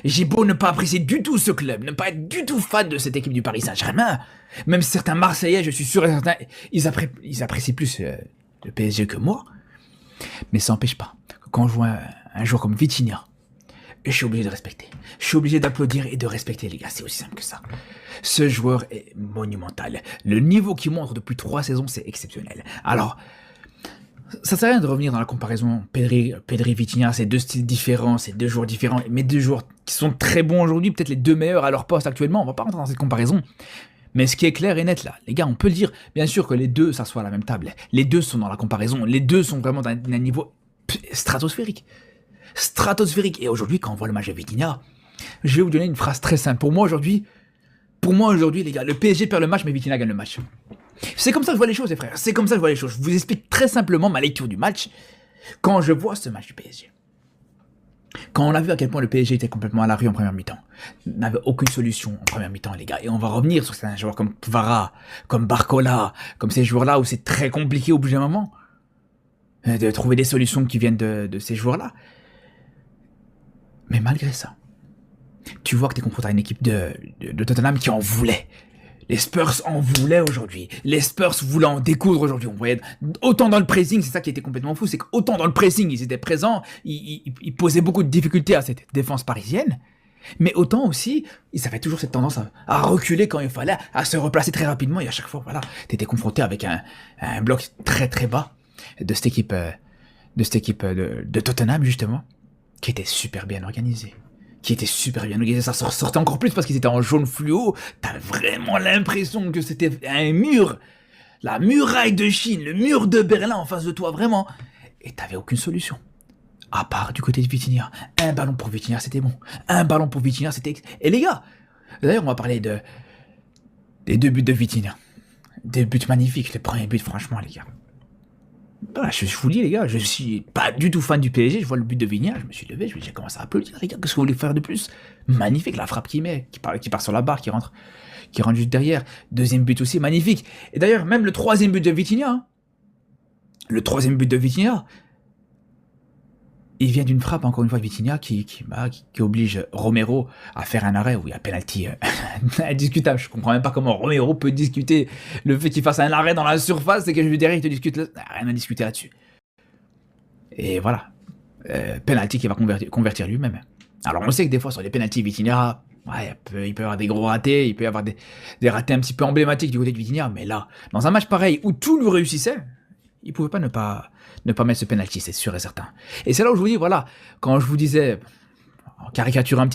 J'ai beau ne pas apprécier du tout ce club, ne pas être du tout fan de cette équipe du Paris Saint-Germain, même certains Marseillais, je suis sûr et certain, ils apprécient plus le PSG que moi, mais ça n'empêche pas que quand je vois un joueur comme Vitinha, je suis obligé de respecter. Je suis obligé d'applaudir et de respecter, les gars. C'est aussi simple que ça. Ce joueur est monumental. Le niveau qu'il montre depuis 3 saisons, c'est exceptionnel. Alors, ça sert à rien de revenir dans la comparaison Pedri-Vitinha, c'est 2 styles différents, c'est 2 joueurs différents, mais 2 joueurs qui sont très bons aujourd'hui, peut-être les 2 meilleurs à leur poste actuellement. On va pas rentrer dans cette comparaison. Mais ce qui est clair et net là, les gars, on peut le dire, bien sûr que les 2 s'assoient à la même table. Les 2 sont dans la comparaison, les 2 sont vraiment dans un niveau stratosphérique. Stratosphérique. Et aujourd'hui, quand on voit le match de Vitinha, je vais vous donner une phrase très simple. Pour moi aujourd'hui, les gars, le PSG perd le match, mais Vitinha gagne le match. C'est comme ça que je vois les choses, les frères. C'est comme ça que je vois les choses. Je vous explique très simplement ma lecture du match. Quand je vois ce match du PSG, quand on a vu à quel point le PSG était complètement à la rue en première mi-temps, n'avait aucune solution en première mi-temps, les gars. Et on va revenir sur certains joueurs comme Kvara, comme Barcola, comme ces joueurs-là où c'est très compliqué au bout d'un moment de trouver des solutions qui viennent de ces joueurs-là. Mais malgré ça, tu vois que tu es confronté à une équipe de Tottenham qui en voulait. Les Spurs en voulaient aujourd'hui. Les Spurs voulaient en découdre aujourd'hui. On voyait autant dans le pressing, c'est ça qui était complètement fou, c'est qu'autant dans le pressing, ils étaient présents, ils posaient beaucoup de difficultés à cette défense parisienne, mais autant aussi, ils avaient toujours cette tendance à reculer quand il fallait, à se replacer très rapidement, et à chaque fois, voilà, tu étais confronté avec un bloc très très bas de cette équipe de Tottenham, justement, qui était super bien organisé. Ça ressortait encore plus parce qu'ils étaient en jaune fluo. T'as vraiment l'impression que c'était un mur. La muraille de Chine, le mur de Berlin en face de toi, vraiment. Et t'avais aucune solution. À part du côté de Vitinha. Un ballon pour Vitinha, c'était bon. Un ballon pour Vitinha, c'était... Et les gars, d'ailleurs, on va parler des 2 buts de Vitinha. Des buts magnifiques. Le premier but, franchement, les gars. Voilà, je vous dis les gars, je suis pas du tout fan du PSG, je vois le but de Vitinha, je me suis levé, j'ai commencé à applaudir les gars, qu'est-ce que vous voulez faire de plus? Magnifique la frappe qu'il met, qui part sur la barre, qui rentre juste derrière. 2e but aussi, magnifique. Et d'ailleurs, même le 3e but de Vitinha, il vient d'une frappe, encore une fois, de Vitinha, qui oblige Romero à faire un arrêt où il y a penalty indiscutable. Je comprends même pas comment Romero peut discuter le fait qu'il fasse un arrêt dans la surface et que je lui derrière, il te discute rien à discuter là-dessus. Et voilà. Penalty qui va convertir lui-même. Alors on sait que des fois sur les penalties Vitinha, ouais, il peut y avoir des gros ratés, il peut y avoir des ratés un petit peu emblématiques du côté de Vitinha, mais là, dans un match pareil où tout lui réussissait, il pouvait pas ne pas mettre ce penalty, c'est sûr et certain. Et c'est là où je vous dis, voilà, quand je vous disais, en caricature un petit